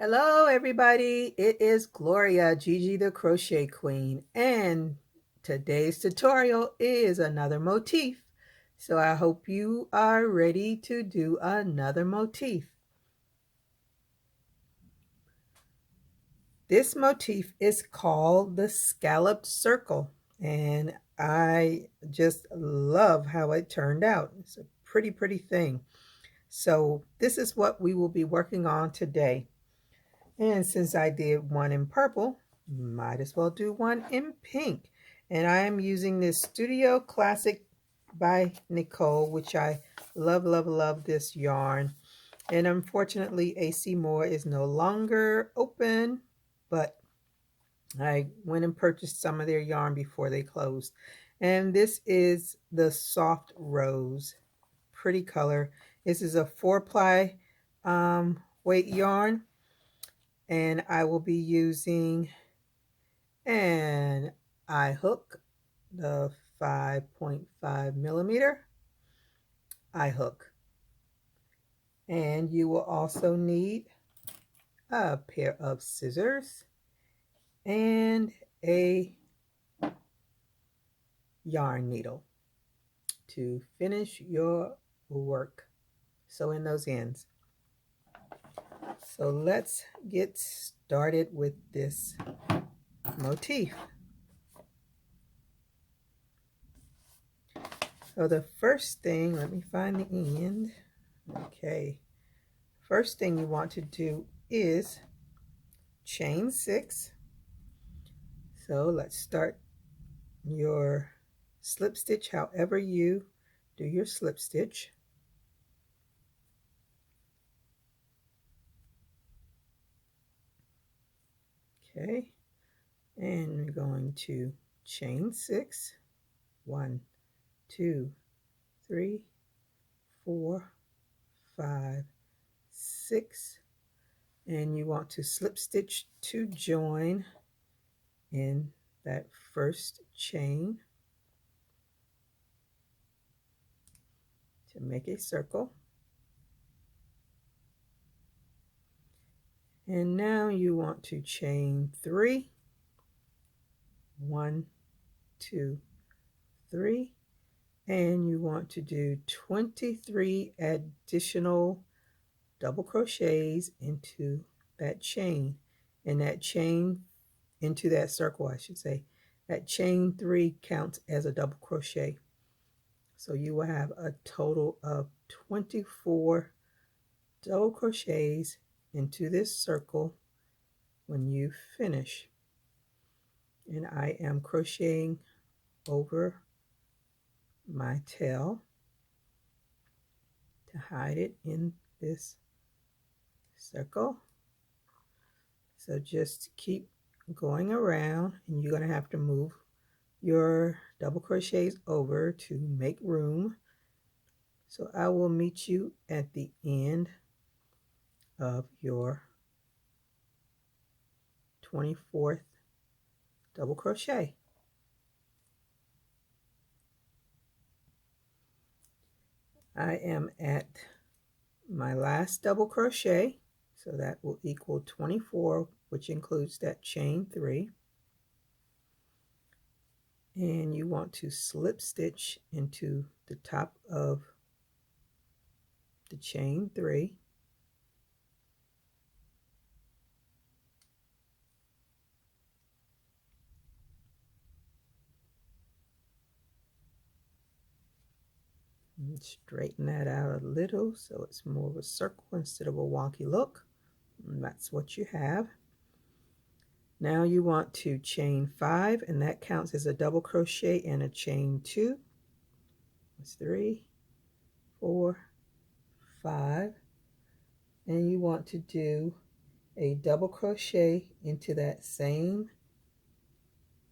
Hello everybody, it is Gloria, Gigi the Crochet Queen, and today's tutorial is another motif. So I hope you are ready to do another motif. This motif is called the Scalloped Circle, and I just love how it turned out. It's a pretty thing. So this is what we will be working on today. And since I did one in purple, might as well do one in pink. And I am using this Studio Classic by Nicole, which I love this yarn. And unfortunately, AC Moore is no longer open, but I went and purchased some of their yarn before they closed. And this is the Soft Rose. Pretty color. This is a 4-ply weight yarn. And I will be using an eye hook, the 5.5 millimeter eye hook. And you will also need a pair of scissors and a yarn needle to finish your work. Sew in those ends. So let's get started with this motif. So the first thing, let me find the end. Okay, first thing you want to do is chain 6. So let's start your slip stitch however you do your slip stitch. Okay, and we're going to chain 6. 1, 2, 3, 4, 5, 6, and you want to slip stitch to join in that first chain to make a circle. And now you want to chain 3. 1, 2, 3, and you want to do 23 additional double crochets into that chain, and that chain into that circle, I should say. That chain 3 counts as a double crochet. So you will have a total of 24 double crochets into this circle when you finish. And I am crocheting over my tail to hide it in this circle. So just keep going around, and you're going to have to move your double crochets over to make room. So I will meet you at the end of your 24th double crochet. I am at my last double crochet, so that will equal 24, which includes that chain 3. And you want to slip stitch into the top of the chain 3. And straighten that out a little so it's more of a circle instead of a wonky look. And that's what you have. Now you want to chain 5, and that counts as a double crochet and a chain 2. That's 3, 4, 5, and you want to do a double crochet into that same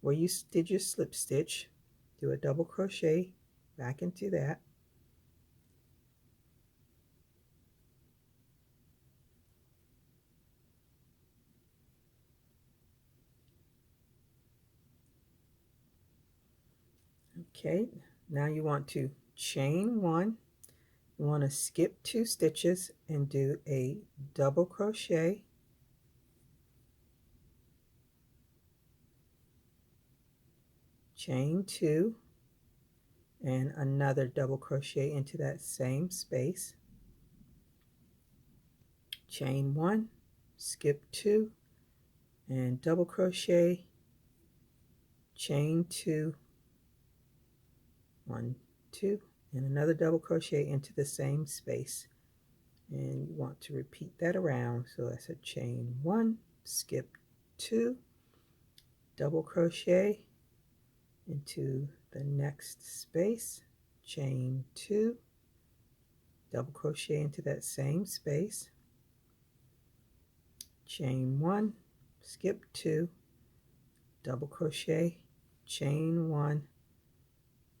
where you did your slip stitch. Do a double crochet back into that. Okay, now you want to chain 1. You want to skip 2 stitches and do a double crochet chain 2, and another double crochet into that same space, chain 1, skip 2, and double crochet, chain 2, 1, 2, and another double crochet into the same space. And you want to repeat that around. So that's a chain 1, skip 2, double crochet into the next space, chain 2, double crochet into that same space, chain 1, skip 2, double crochet, chain 1,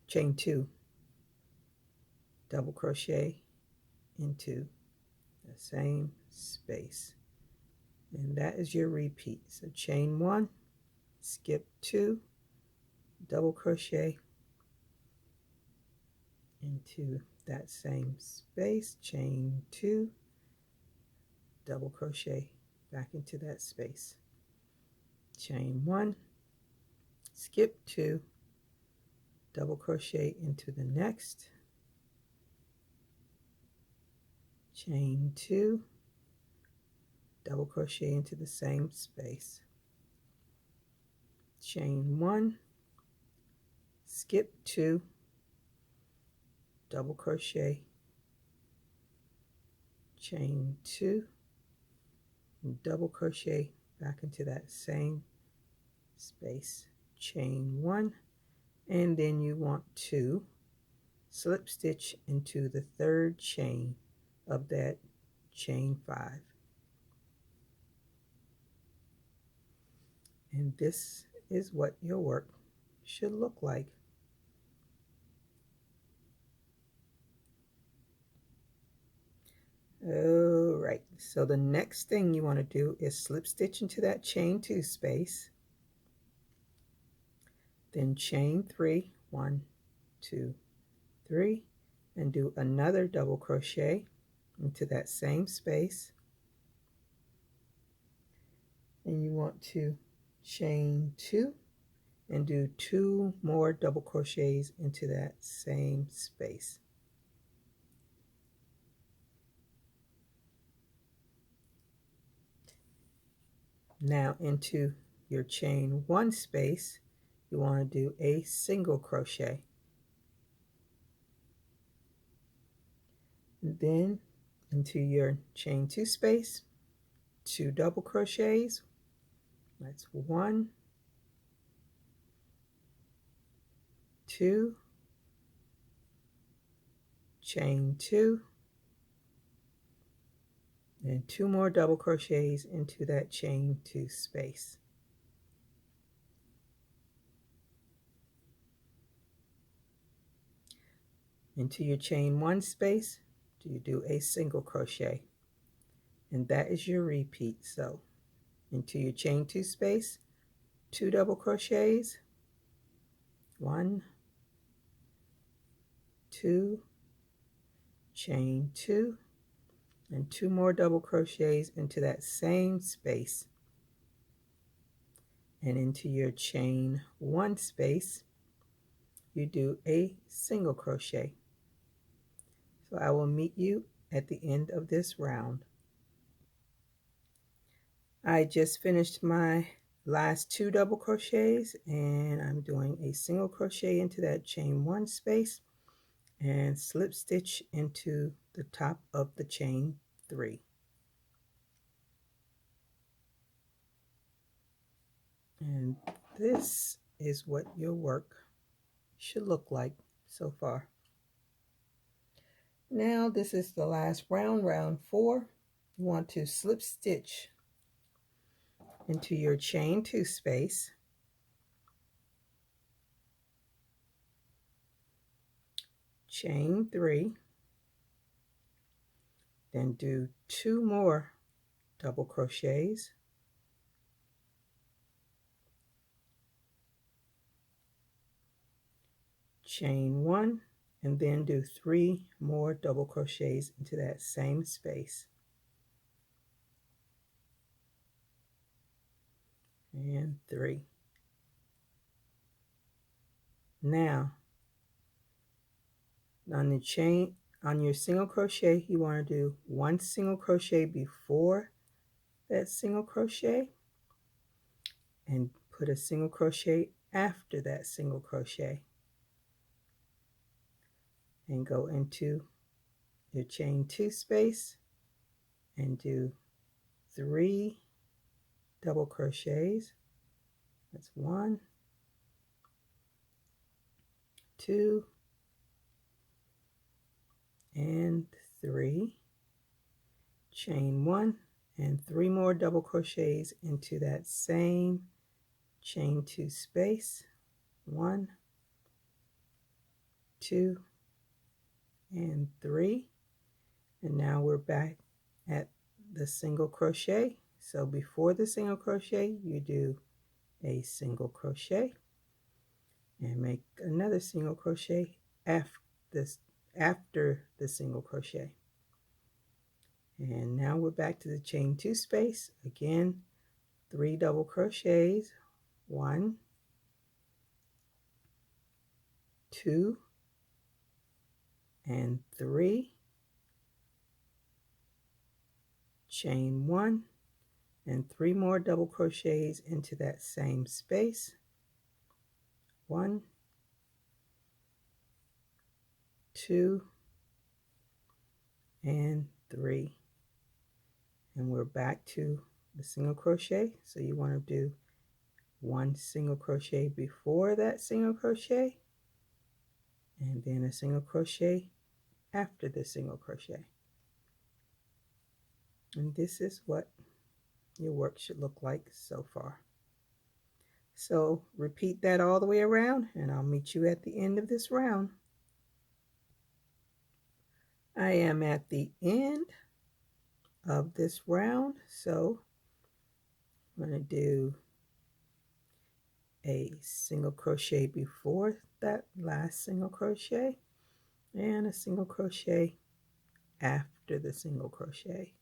chain 2, double crochet into the same space. And that is your repeat. So chain 1, skip 2, double crochet into that same space, chain 2, double crochet back into that space, chain 1, skip 2, double crochet into the next, chain 2, double crochet into the same space, chain 1, skip 2, double crochet, chain 2, double crochet back into that same space, chain 1, and then you want to slip stitch into the third chain of that chain 5. And this is what your work should look like. Alright, so the next thing you want to do is slip stitch into that chain 2 space, then chain 3, 1, 2, 3, and do another double crochet into that same space, and you want to chain 2 and do 2 more double crochets into that same space. Now into your chain 1 space, you want to do a single crochet. And then into your chain 2 space, 2 double crochets. That's 1, 2, chain 2, and 2 more double crochets into that chain 2 space. Into your chain 1 space, you do a single crochet, and that is your repeat. So into your chain 2 space, 2 double crochets, 1, 2, chain 2, and 2 more double crochets into that same space, and into your chain 1 space you do a single crochet. So I will meet you at the end of this round. I just finished my last 2 double crochets, and I'm doing a single crochet into that chain 1 space and slip stitch into the top of the chain 3. And this is what your work should look like so far. Now this is the last round, round 4. You want to slip stitch into your chain 2 space, chain 3, then do 2 more double crochets, chain 1, and then do 3 more double crochets into that same space, and 3, Now on the chain, on your single crochet, you want to do 1 single crochet before that single crochet and put a single crochet after that single crochet and go into your chain 2 space and do 3 double crochets. That's 1, 2, and 3. Chain 1 and 3 more double crochets into that same chain 2 space. 1, 2, and 3. And now we're back at the single crochet. So before the single crochet, you do a single crochet and make another single crochet after the single crochet. And now we're back to the chain 2 space. Again, 3 double crochets. 1, 2, and 3. Chain 1 and 3 more double crochets into that same space. 1, 2, and 3. And we're back to the single crochet. So you want to do 1 single crochet before that single crochet and then a single crochet after the single crochet. And this is what your work should look like so far. So repeat that all the way around and I'll meet you at the end of this round. I am at the end of this round, so I'm going to do a single crochet before that last single crochet and a single crochet after the single crochet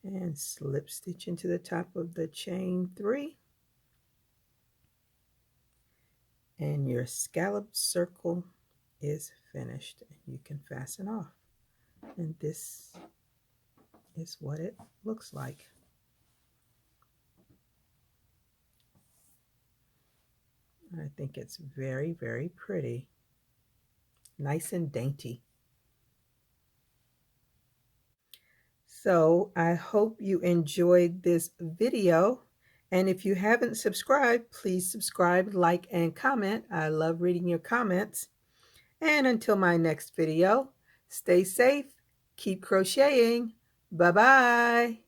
and slip stitch into the top of the chain 3 and your scalloped circle is finished. You can fasten off, and this is what it looks like. I think it's very, very pretty. Nice and dainty. So I hope you enjoyed this video. And if you haven't subscribed, please subscribe, like, and comment. I love reading your comments. And until my next video, stay safe, keep crocheting. Bye-bye.